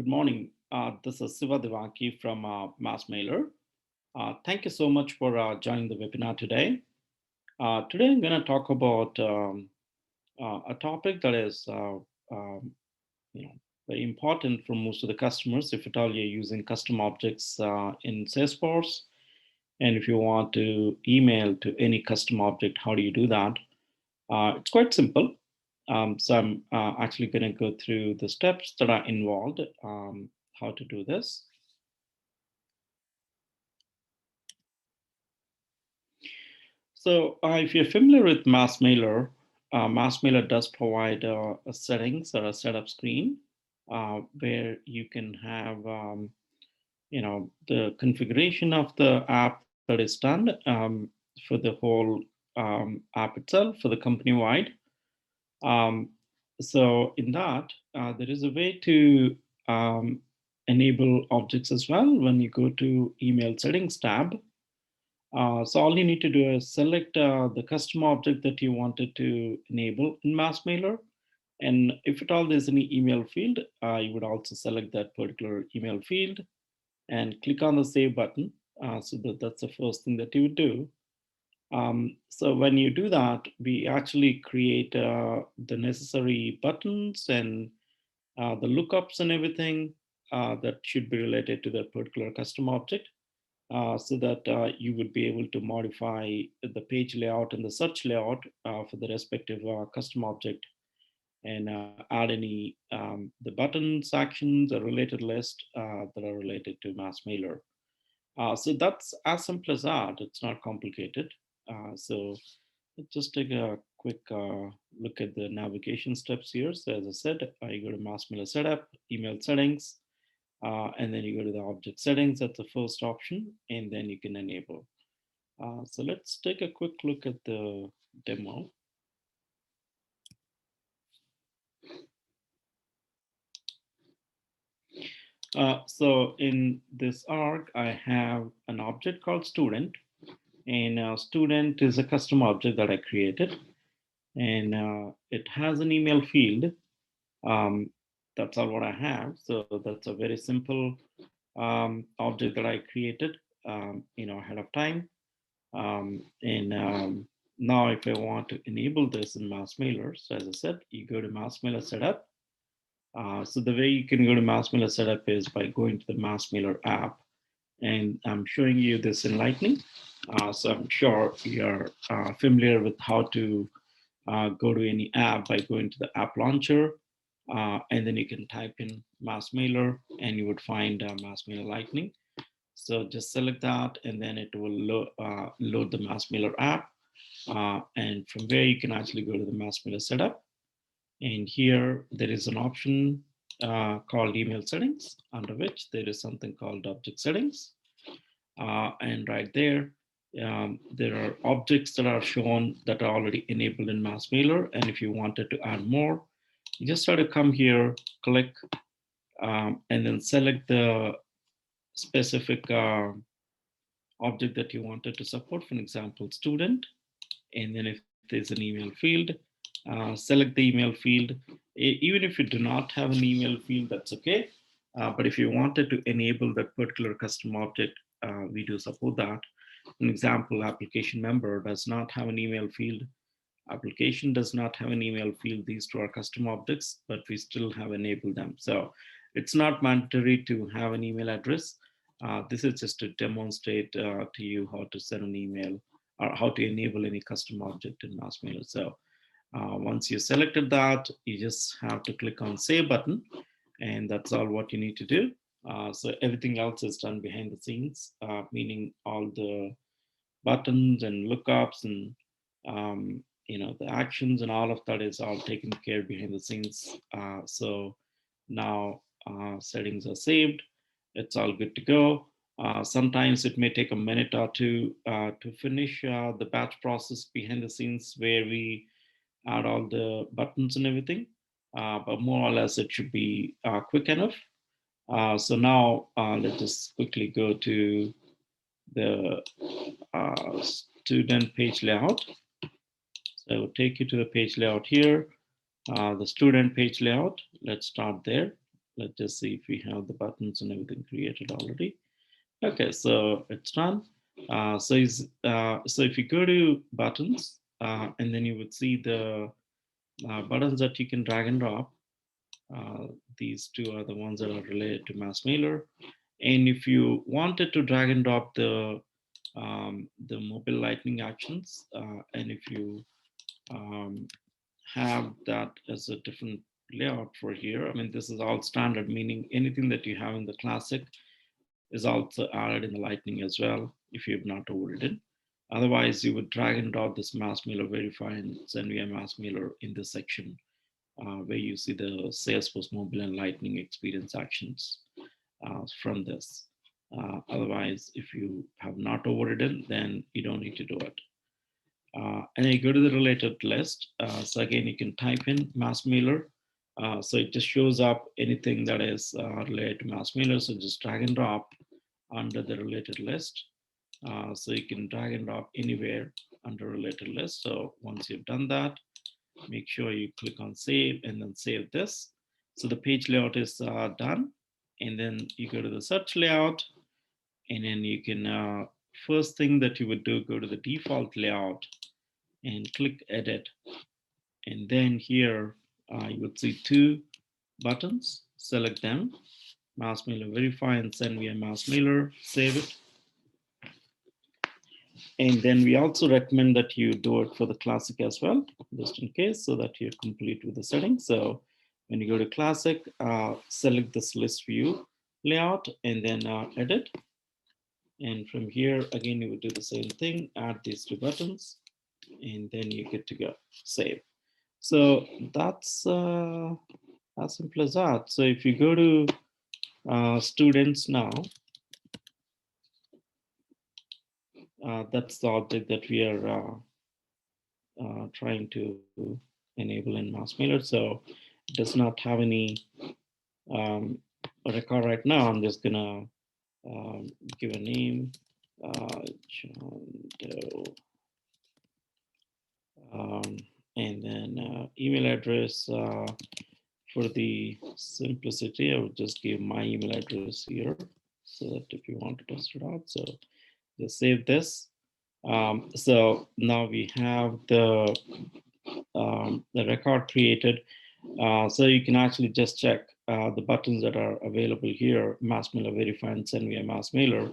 Good morning. This is Siva Devaki from MassMailer. Thank you so much for joining the webinar today. Today, I'm going to talk about a topic that is um, you know, very important for most of the customers. If at all you're using custom objects in Salesforce, and if you want to email to any custom object, how do you do that? It's quite simple. So I'm actually going to go through the steps that are involved, how to do this. So if you're familiar with MassMailer, MassMailer does provide a settings or a setup screen where you can have, the configuration of the app that is done for the whole app itself, for the company wide. Um, so in that, there is a way to um, enable objects as well when you go to email settings tab. So all you need to do is select the custom object that you wanted to enable in MassMailer. And if at all there's any email field, you would also select that particular email field and click on the save button. That's the first thing that you would do. So when you do that, we actually create the necessary buttons and the lookups and everything that should be related to that particular custom object. So that you would be able to modify the page layout and the search layout for the respective custom object and add any the buttons, actions, or related list that are related to MassMailer. So that's as simple as that. It's not complicated. So let's just take a quick look at the navigation steps here. So as I said, you go to MassMailer setup, email settings, and then you go to the object settings. That's the first option, and then you can enable. So let's take a quick look at the demo. So in this arc, I have an object called student, and student is a custom object that I created, and it has an email field. Um, that's all what I have. So that's a very simple object that I created, ahead of time. And now if I want to enable this in MassMailer, so as I said, you go to MassMailer setup. So the way you can go to MassMailer setup is by going to the MassMailer app. And I'm showing you this in Lightning. So I'm sure you're familiar with how to go to any app by going to the app launcher. And then you can type in MassMailer and you would find MassMailer Lightning. So just select that and then it will load the MassMailer app. And from there, you can actually go to the MassMailer setup. And here there is an option called email settings, under which there is something called object settings. And right there are objects that are shown that are already enabled in MassMailer. And if you wanted to add more, you just have to come here, click, and then select the specific object that you wanted to support, for example, student. And then if there's an email field, select the email field. Even if you do not have an email field, that's okay. But if you wanted to enable that particular custom object, we do support that. An example, application member does not have an email field. Application does not have an email field. These two are custom objects, but we still have enabled them. So it's not mandatory to have an email address. This is just to demonstrate to you how to send an email or how to enable any custom object in MassMailer. So once you selected that, you just have to click on Save button, and that's all what you need to do. So everything else is done behind the scenes, meaning all the buttons and lookups and the actions and all of that is all taken care behind the scenes. So now settings are saved. It's all good to go. Sometimes it may take a minute or two to finish the batch process behind the scenes where we add all the buttons and everything. But more or less, it should be quick enough. So now let's just quickly go to the student page layout. So I will take you to the page layout here, the student page layout. Let's start there. let's just see if we have the buttons and everything created already. Okay, so it's done. So if you go to buttons, and then you would see the buttons that you can drag and drop. Uh, these two are the ones that are related to MassMailer. And if you wanted to drag and drop the mobile lightning actions, and if you um, have that as a different layout for here, I mean, this is all standard, meaning anything that you have in the classic is also added in the lightning as well if you have not overridden. Otherwise, you would drag and drop this MassMailer verify and send via MassMailer in this section where you see the Salesforce mobile and lightning experience actions from this. Otherwise, if you have not overridden, then you don't need to do it. And then you go to the related list. So again, you can type in MassMailer. So it just shows up anything that is related to MassMailer. So just drag and drop under the related list. So you can drag and drop anywhere under related list. So once you've done that, make sure you click on save and then save this. So the page layout is done. And then you go to the search layout, and then you can, first thing that you would do, go to the default layout and click edit. And then here you would see two buttons, select them, MassMailer verify and send via MassMailer, save it. And then we also recommend that you do it for the classic as well, just in case, so that you're complete with the settings. So when you go to classic, select this list view layout and then edit. And from here, again, you would do the same thing, add these two buttons, and then you get to go, save. So that's as simple as that. So if you go to students now, that's the object that we are trying to enable in MassMailer. So it does not have any record right now. I'm just gonna give a name, John Doe, and then email address. For the simplicity, I would just give my email address here so that if you want to test it out. So just save this. So now we have the record created. So you can actually just check the buttons that are available here, MassMailer verify and send via MassMailer.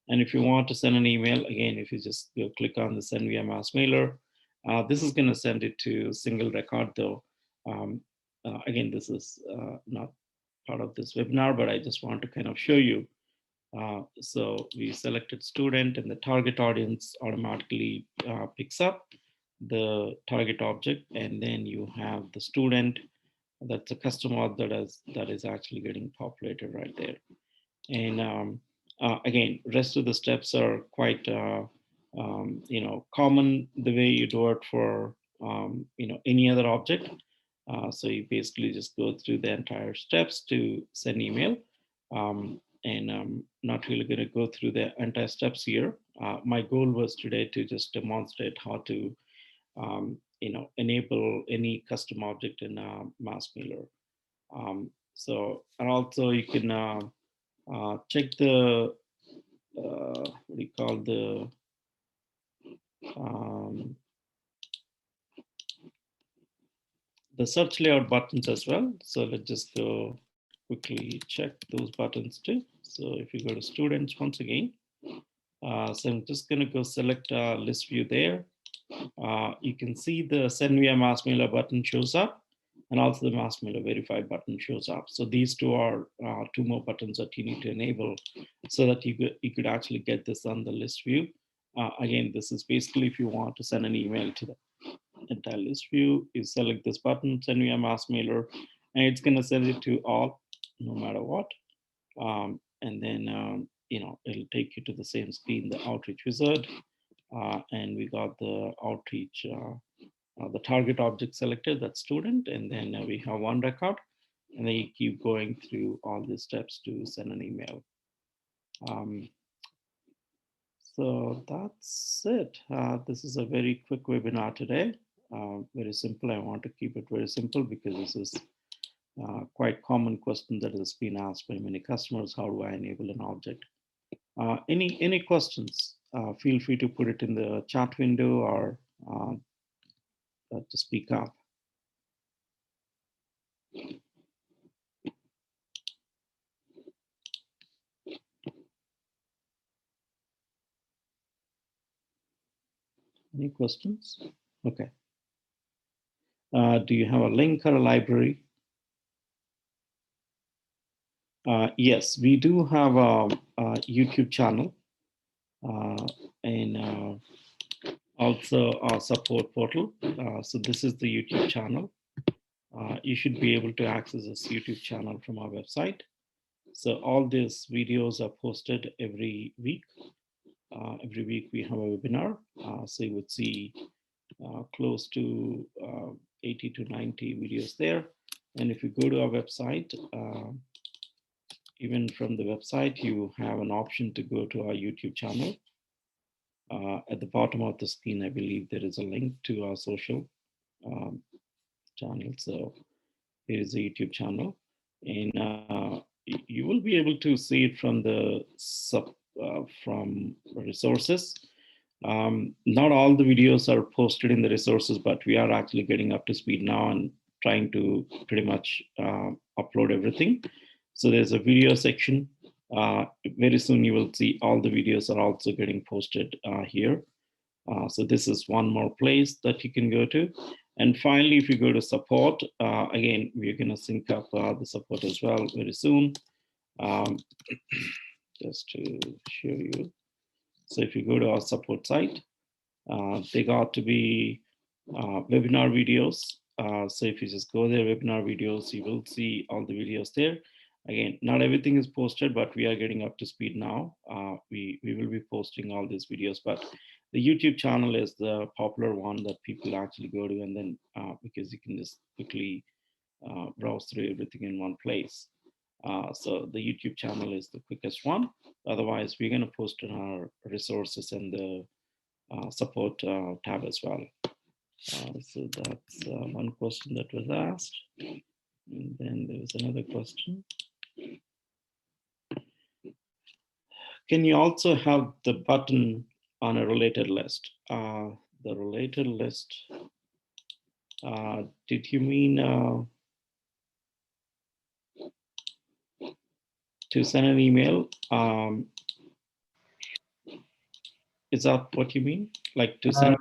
And if you want to send an email, again, if you just go click on the send via MassMailer, this is going to send it to single record though. Again, this is not part of this webinar, but I just want to kind of show you. So we selected student and the target audience automatically picks up the target object, and then you have the student that's a custom auth that is actually getting populated right there. And again, rest of the steps are quite common the way you do it for any other object. So you basically just go through the entire steps to send email. And I'm not really going to go through the entire steps here. My goal was today to just demonstrate how to enable any custom object in MassMailer. And also you can check what do you call the search layout buttons as well. So let's just go quickly check those buttons too. So if you go to students once again, so I'm just going to go select list view there. You can see the send via MassMailer button shows up, and also the MassMailer verify button shows up. So these two are two more buttons that you need to enable so that you could actually get this on the list view. Again, this is basically if you want to send an email to the entire list view, you select this button, send via MassMailer, and it's going to send it to all, no matter what. And then it'll take you to the same screen, the outreach wizard, and we got the outreach, the target object selected, that student, and then we have one record, and then you keep going through all the steps to send an email. So that's it. This is a very quick webinar today. Very simple. I want to keep it very simple because this is Quite common question that has been asked by many customers. How do I enable an object? Any questions? Feel free to put it in the chat window or to speak up. Any questions? Okay. Do you have a link or a library? Yes, we do have a YouTube channel and also our support portal. So this is the YouTube channel. You should be able to access this YouTube channel from our website. So all these videos are posted every week. Every week we have a webinar. So you would see close to 80 to 90 videos there. And if you go to our website, even from the website, you have an option to go to our YouTube channel. At the bottom of the screen, I believe there is a link to our social channel. So here is a YouTube channel, and you will be able to see it from the from resources. Not all the videos are posted in the resources, but we are actually getting up to speed now and trying to pretty much upload everything. So there's a video section. Very soon you will see all the videos are also getting posted here. So this is one more place that you can go to. And finally, if you go to support, again, we're going to sync up the support as well very soon. Just to show you. So if you go to our support site, they got to be webinar videos. So if you just go there, webinar videos, you will see all the videos there. Again, not everything is posted, but we are getting up to speed now. We will be posting all these videos, but the YouTube channel is the popular one that people actually go to, and then because you can just quickly browse through everything in one place. So the YouTube channel is the quickest one. Otherwise, we're going to post in our resources and the support tab as well. So that's one question that was asked. And then there was another question. Can you also have the button on a related list? The related list, did you mean to send an email? Is that what you mean? Like to send?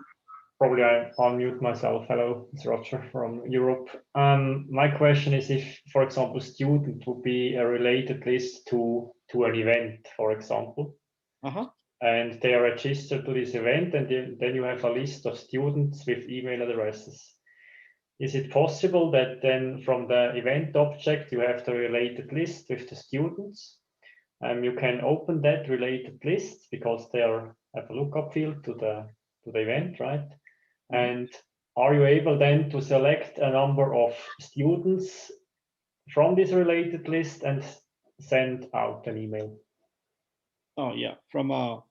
Probably I unmute myself. Hello, it's Roger from Europe. My question is if, for example, student would be a related list to an event, for example, and they are registered to this event, and then you have a list of students with email addresses. Is it possible that then from the event object you have the related list with the students? You can open that related list because they have a lookup field to the event, right? And are you able then to select a number of students from this related list and send out an email? Oh yeah, from a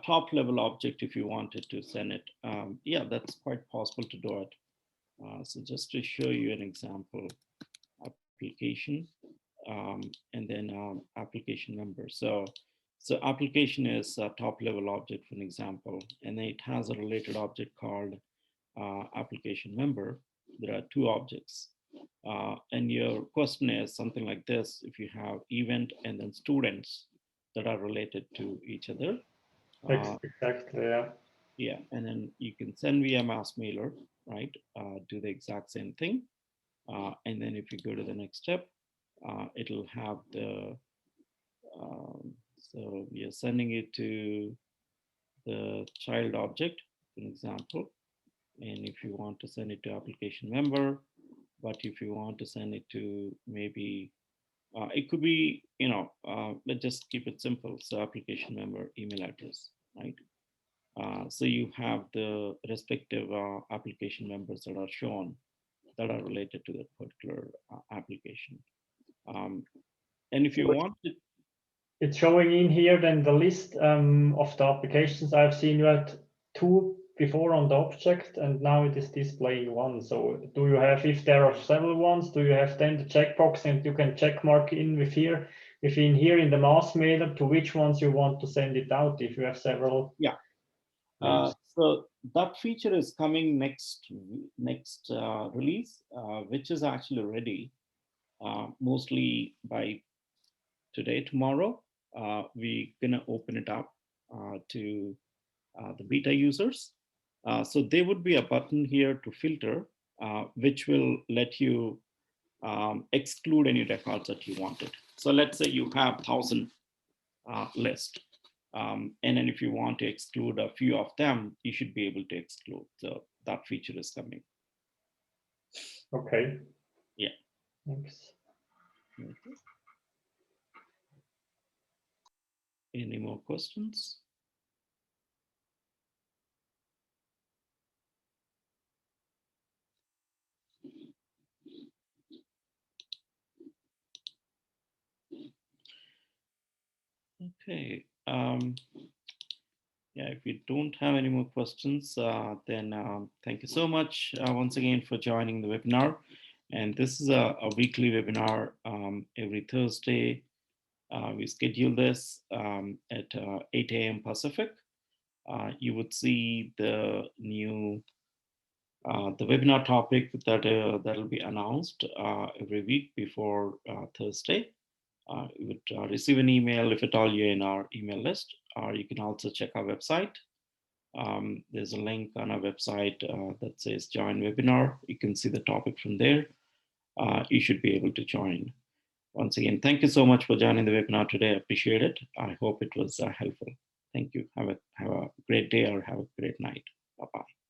top level object, if you wanted to send it, yeah, that's quite possible to do it. So just to show you an example, application, and then application number. So application is a top level object, for an example, and then it has a related object called application member. There are two objects. And your question is something like this: if you have event and then students that are related to each other. Exactly, yeah. Yeah, and then you can send via MassMailer, right? Do the exact same thing. And then if you go to the next step, it'll have the, so we are sending it to the child object, for example. And if you want to send it to application member, but if you want to send it to maybe, it could be, let's just keep it simple. So application member email address, right? So you have the respective application members that are shown that are related to that particular application. And if you want to, it's showing in here then the list of the applications I've seen. You had two before on the object, and now it is displaying one. So do you have, if there are several ones, do you have then the checkbox and you can check mark in with here, within here in the MassMailer to which ones you want to send it out if you have several? Yeah. So that feature is coming next release, which is actually ready mostly by today, tomorrow. We're gonna open it up to the beta users. So there would be a button here to filter, which will let you exclude any records that you wanted. So let's say you have 1,000 list. And then if you want to exclude a few of them, you should be able to exclude. So that feature is coming. Okay. Yeah. Thanks. Okay. Any more questions? Okay. Yeah, if you don't have any more questions, then thank you so much once again for joining the webinar. And this is a weekly webinar every Thursday. We schedule this at 8 a.m. Pacific. You would see the new the webinar topic that will be announced every week before Thursday. You would receive an email if at all you're in our email list, or you can also check our website. There's a link on our website that says join webinar. You can see the topic from there. You should be able to join. Once again, thank you so much for joining the webinar today. I appreciate it. I hope it was helpful. Thank you. Have a great day or have a great night. Bye-bye.